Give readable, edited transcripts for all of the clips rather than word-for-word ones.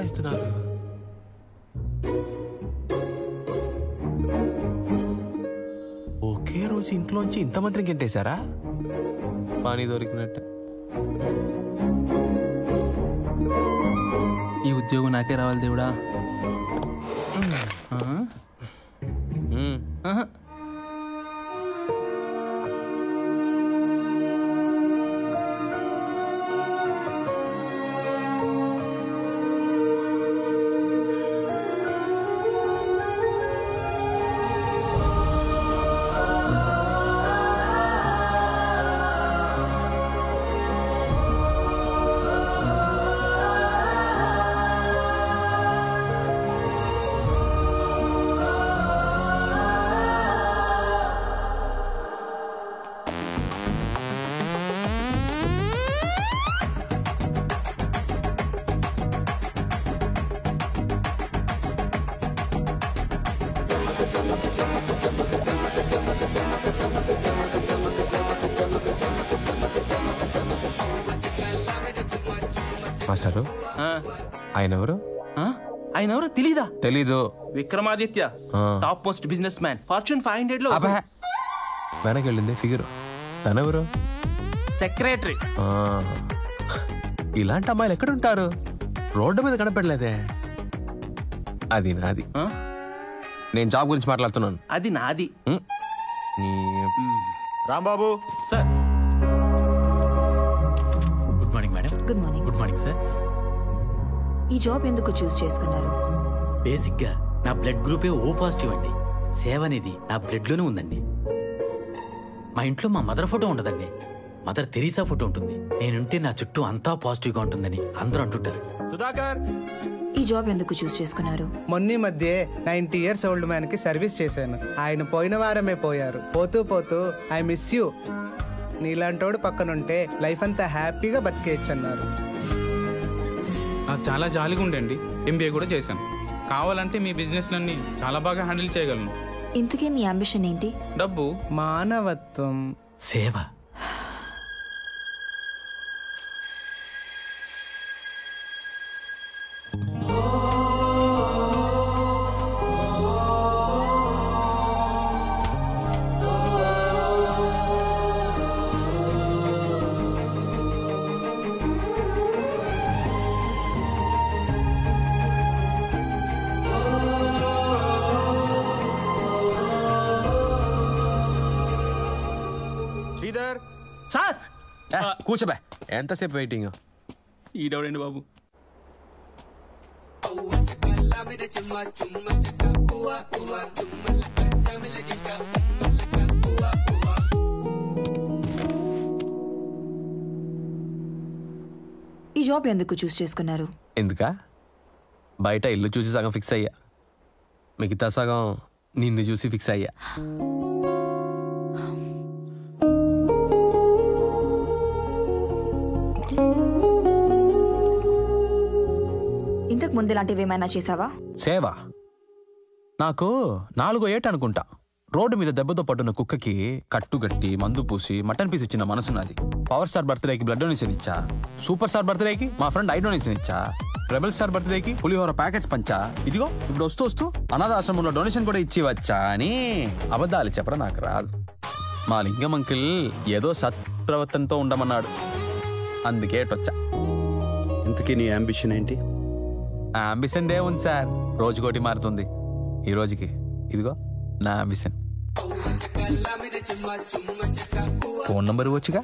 సంపాదిస్తున్నారు? ఒకే రోజు ఇంట్లోంచి ఇంతమందిని గెంటేశారా? పని దొరికినట్టు. ఈ ఉద్యోగం నాకే రావాలి దేవుడా. మాస్టారు, ఆయన ఎవరు? ఆయన ఎవరో తెలీదా? తెలీదు. Vikramaditya, top most business man, fortune 500 లో వెనకెళ్ళింది ఫిగర్. తనెవరు? సెక్రటరీ. ఇలాంటి అమ్మాయిలు ఎక్కడుంటారు? రోడ్డు మీద కనపడలేదే. అది నాది. నేను జాబ్ గురించి మాట్లాడుతున్నాను. అది నాది. Rambabu sir. Good morning madam. Good morning. Good morning sir. ఈ జాబ్ ఎందుకు చూస్ చేసుకున్నారు? బేసిక్ గా నా బ్లడ్ గ్రూపే ఓ పాజిటివ్ అండి. సేవ అనేది నా బ్లడ్ లోనే ఉందండి. మా ఇంట్లో మా మదర్ ఫోటో ఉండదండి, మదర్ తెరీసా ఫోటో ఉంటుంది. నేనుంటే నా చుట్టూ అంతా పాజిటివ్ గా ఉంటుందని అందరూ అంటుంటారు. సుధాకర్, ఈ జాబ్ ఎందుకు చూస్ చేసుకున్నారు? మొన్న మధ్య 90 years ఓల్డ్ మ్యాన్ కి సర్వీస్ చేశాను. ఆయన పోయిన వారమే పోయారు. పోతూ పోతూ ఐ మిస్ యూ, నీలాంటోడు పక్కనుంటే లైఫ్ అంతా హ్యాపీగా బతికేయచ్చు అన్నారు. నాకు చాలా జాలిగా ఉండండి. MBA కూడా చేశాను. కావాలంటే మీ బిజినెస్లన్నీ చాలా బాగా హ్యాండిల్ చేయగలను. ఇంతకీ మీ అంబిషన్ ఏంటి? డబ్బు, మానవత్వం, సేవ. శ్రీధర్ సార్. కూర్చోబే. ఎంతసేపు వెయిటింగ్? ఈడవడండి బాబు. ఈ జాబ్ ఎందుకు చూస్ చేసుకున్నారు? ఎందుకా? బయట ఇల్లు చూసి సగం ఫిక్స్ అయ్యా, మిగతా సగం నిన్ను చూసి ఫిక్స్ అయ్యా. ఇంతకు ముందు ఇలాంటివి ఏమైనా చేసావా? సేవ నాకు 4వ ఏట అనుకుంటా. రోడ్డు మీద దెబ్బతో పట్టున్న కుక్కకి కట్టుగట్టి మందు పూసి మటన్ పీస్ ఇచ్చిన మనసు నాది. పవర్ స్టార్ బర్త్డేకి బ్లడ్ డొనేషన్ ఇచ్చా. సూపర్ స్టార్ బర్త్డేకి మా ఫ్రెండ్ ఐ డొనేషన్ ఇచ్చా. రెబల్ స్టార్ బర్త్డేకి పులిహోర ప్యాకెట్స్ పంచా. ఇదిగో ఇప్పుడు వస్తూ వస్తూ అనాథాశ్రమంలో డొనేషన్ కూడా ఇచ్చి వచ్చా అని అబద్ధాలు చెప్పడం నాకు రాదు. మా లింగం అంకిల్ ఏదో సత్ప్రవర్తనతో ఉండమన్నాడు, అందుకే వచ్చా. ఇంతకీ నీ అంబిషన్ ఏంటి? ఆ అంబిషన్ డే ఉంది సార్, రోజుకోటి మారుతుంది. ఈ రోజుకి ఇదిగో నా అంబిషన్. Phone number ఇవ్వచ్చుగా?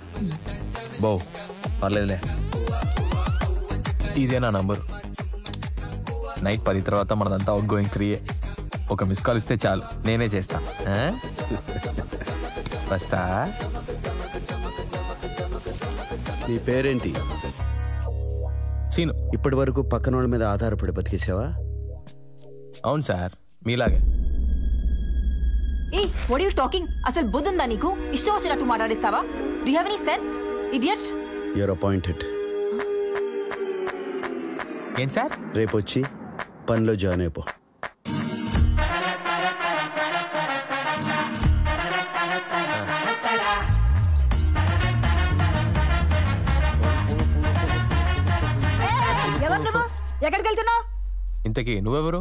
బో పర్లేదులే, ఇదే నా నంబరు. నైట్ 10 తర్వాత మనదంతా అవుట్ గోయింగ్ ఫ్రీయే. ఒక మిస్ కాల్ ఇస్తే చాలు, నేనే చేస్తా. వస్తా. నీ పేరేంటి? సీను. ఇప్పటి వరకు పక్కన వాళ్ళ మీద ఆధారపడి బతికేసావా? అవును సార్, మీలాగే. ఏ వాట్ యు టాకింగ్? అసలు బుద్ధుందా నీకు? ఇష్టం వచ్చినట్టు మాట్లాడిస్తావా? Do you have any sense idiot? You are appointed. ఏం సార్? రేపు వచ్చి పనిలో జాయిన్ అయిపో. ఎవరు నువ్వు? ఎక్కడికి వెళ్తున్నావు? ఇంతకీ నువ్వెవరు?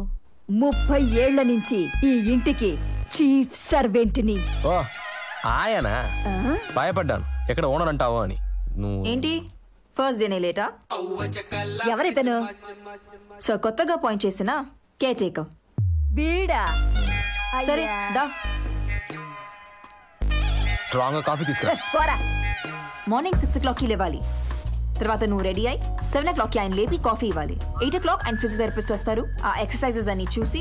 30 ఏళ్ల నుంచి ఈ ఇంటికి చీఫ్ సర్వెంట్ని. ఓ ఆయనా? భయపడ్డాను ఎక్కడ ఓనర్ అంటావో అని. నువ్వు ఏంటి ఫస్ట్ డేనే లేటా? ఎవరితను? సో కొత్తగా పాయింట్ చేసిన కేర్ టేకర్. వీడా? సరే దా. స్ట్రాంగ్ కాఫీ తీసుకురా. పోరా. మార్నింగ్ 6 o'clockకి లేవాలి. తర్వాత నువ్వు రెడీ అయి 7 o'clockకి ఆయన లేపి కాఫీ ఇవ్వాలి. 8 o'clock ఆయన ఫిజియోథెరపిస్ట్ వస్తారు. ఆ ఎక్సర్సైజెస్ అన్ని చూసి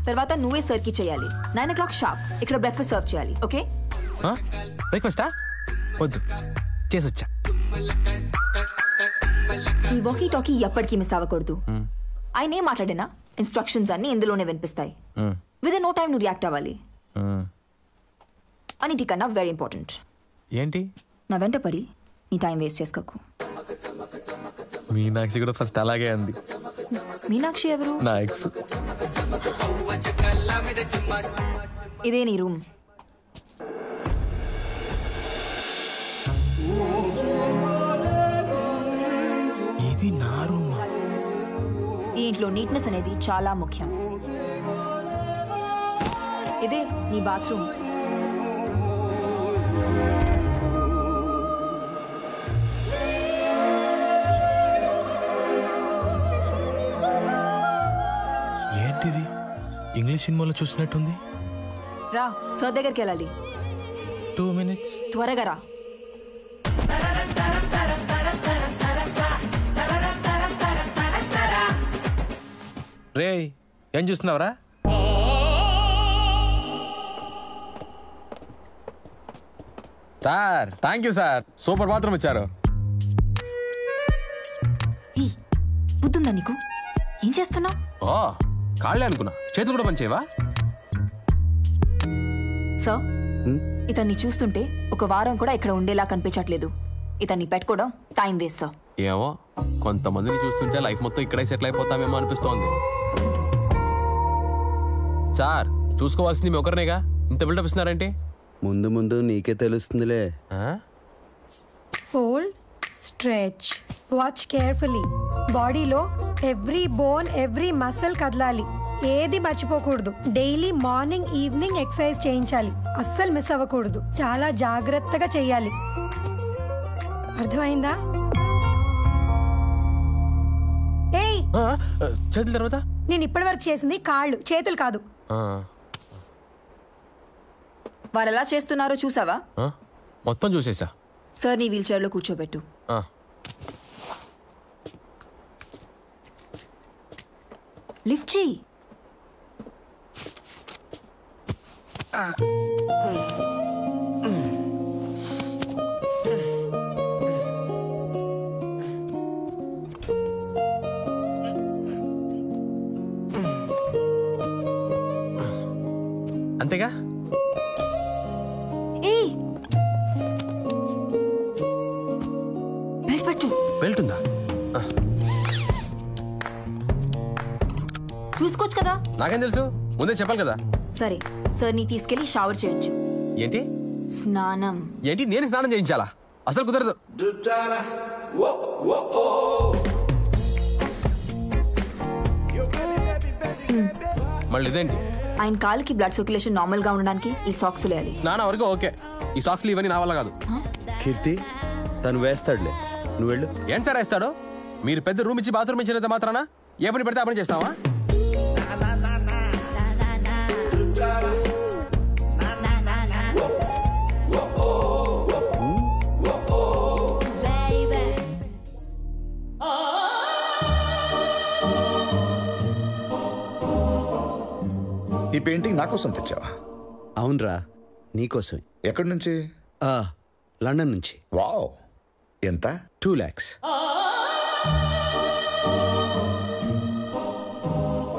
తర్వాత నువ్వే సర్కి చేయాలి. 9 o'clock షార్ప్ ఇక్కడ బ్రేక్ఫాస్ట్ సర్వ్ చేయాలి. ఓకే? బ్రేక్ఫాస్టా? వద్దు, చేసొచ్చా. ఈ వాకీ టాకీ ఎప్పటికీ మిస్ అవ్వకూడదు. ఆయన ఏం మాట్లాడినా ఇన్స్ట్రక్షన్స్ అన్ని ఇందులోనే వినిపిస్తాయి. విత్ నో టైం నువ్వు రియాక్ట్ అవ్వాలి. అన్నిటికన్నా వెరీ ఇంపార్టెంట్ ఏంటి? నా వెంట పడి నీ టైం వేస్ట్ చేసుకోకు. మీనాక్షి కూడా ఫస్ట్ అలాగే అంది. మీనాక్షి ఎవరు? నా ఎక్స్. ఇదే నీ రూమ్. ఇది నా రూమ్. ఈ ఇంట్లో నీట్నెస్ అనేది చాలా ముఖ్యం. ఇదే నీ బాత్రూమ్. ఏంటిది? ఇంగ్లీష్ సినిమాలో చూసినట్టుంది. రా సో దగ్గరికి వెళ్ళాలి. 2 minutes. త్వరగా రా. రే ఏం చూస్తున్నావురా? Sir thank you sir, super bathroom ఇచ్చారు. బుద్ధుందా నీకు? ఏం చేస్తున్నావు? ఓ కాళ్ళే అనుకున్నా, చేతులు కూడా పనిచేయవా? సార్ ఇతన్ని చూస్తుంటే ఒక వారం కూడా ఇక్కడ ఉండేలా కనిపించట్లేదు. ఇతన్ని పెట్టుకోవడం టైం వేస్ట్ సార్. ఏమో కొంతమందిని చూస్తుంటే లైఫ్ మొత్తం ఇక్కడే సెటిల్ అయిపోతామేమో అనిపిస్తోంది. సార్ చూసుకోవాల్సింది మీ ఒకరినేగా, ఇంత బిల్డప్ ఇస్తున్నారంటే? ముందు ముందు నీకే తెలుస్తుందిలే. Hold, stretch, watch carefully. బాడీలో ఎవ్రీ బోన్ ఎవ్రీ మసిల్ కదలాలి, ఏది మర్చిపోకూడదు. డైలీ మార్నింగ్ ఈవినింగ్ ఎక్సర్సైజ్ చేయించాలి, అస్సలు మిస్ అవ్వకూడదు. చాలా జాగ్రత్తగా చెయ్యాలి, అర్థమైందా? ఏయ్ చేతుల తర్వాత నేను ఇప్పటి వరకు చేసింది కాళ్ళు చేతులు కాదు. వారు ఎలా చేస్తున్నారో చూసావా? మొత్తం చూసేసా. సార్ నీ వీల్ చైర్లో కూర్చోబెట్టు. లిఫ్ట్ చెయ్యి. అంతేగా? బెల్ట్ పెట్టు. బెల్ట్ ఉందా? చూసుకోవచ్చు కదా. నాకేం తెలుసు, ముందే చెప్పాలి కదా. సరే సార్ నీ తీసుకెళ్లి షవర్ చేయొచ్చు. ఏంటి స్నానం? ఏంటి నేను స్నానం చేయించాలా? అసలు కుదరదు. మళ్ళీ ఇదేంటి? ఆయన కాలుకి బ్లడ్ సర్క్యులేషన్ నార్మల్ గా ఉండడానికి ఈ సాక్స్ వేయాలి. స్నానం వరకు ఓకే, ఈ సాక్స్లు ఇవన్నీ నా వల్ల కాదు. కీర్తి తను వేస్తాడులే, నువ్వు వెళ్ళు. ఏంటి సార్ వేస్తాడు? మీరు పెద్ద రూమ్ ఇచ్చి బాత్రూమ్ ఇచ్చినంత మాత్రాన ఏ పని పెడితే ఆ పని చేస్తావా? ఈ పెయింటింగ్ నా కోసం తెచ్చావా? అవునరా, నీకోసం. ఎక్కడి నుంచి? లండన్ నుంచి. వావ్, ఎంత? 2 lakhs.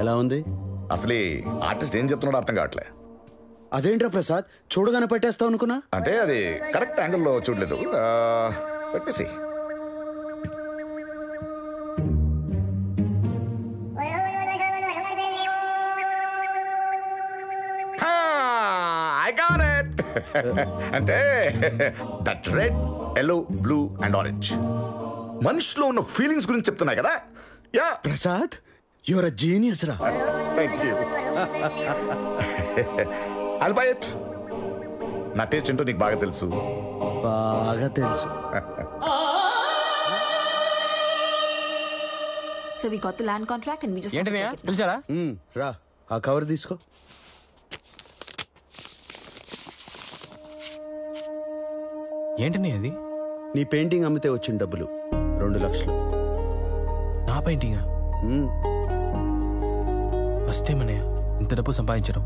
ఎలా ఉంది? అసలు ఆర్టిస్ట్ ఏం చెప్తున్నాడో అర్థం కావట్లే. అదేంట్రా ప్రసాద్, చూడగానే పట్టేస్తావు అనుకున్నా. అంటే అది కరెక్ట్ యాంగిల్లో చూడలేదు. పెట్టేసి అంటే that red, yellow, blue and orange మనిషిలో ఉన్న ఫీలింగ్స్ గురించి చెప్తున్నాయి కదా. యా ప్రసాద్, యువర్ జీనియస్ రా. Thank you. I'll buy it. నా టేస్ట్ ఏంటో నీకు బాగా తెలుసు. బాగా తెలుసు. So we got the land contract and we just have to ఏంటనయ్యా check it now. పిలిచారా? రా ఆ కవర్ తీసుకో. ఏంటని అది? నీ పెయింటింగ్ అమ్మితే వచ్చిన డబ్బులు 2 లక్షలు. నా పెయింటింగా? ఫస్ట్ టైం అన్నయ్య ఇంత డబ్బు సంపాదించడం.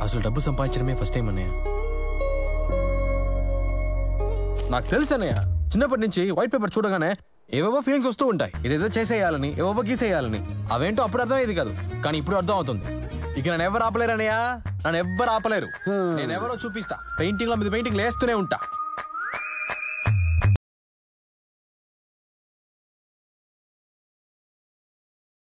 అసలు డబ్బు సంపాదించడమే ఫస్ట్ టైం అన్నయ్య. నాకు తెలుసు అన్నయ్య, చిన్నప్పటి నుంచి వైట్ పేపర్ చూడగానే ఏవేవో ఫీలింగ్స్ వస్తూ ఉంటాయి. ఇదేదో చేసేయాలని, ఏవేవో గీసేయాలని. అవేంటో అప్పుడు అర్థమయ్యేది కాదు, కానీ ఇప్పుడు అర్థం అవుతుంది. ఇక నన్ను ఎవరు ఆపలేరు అన్నయ్య, నన్ను ఎవ్వరు ఆపలేరు. నేను ఎవరో చూపిస్తా. పెయింటింగ్ లో మీద పెయింటింగ్ వేస్తూనే ఉంటా.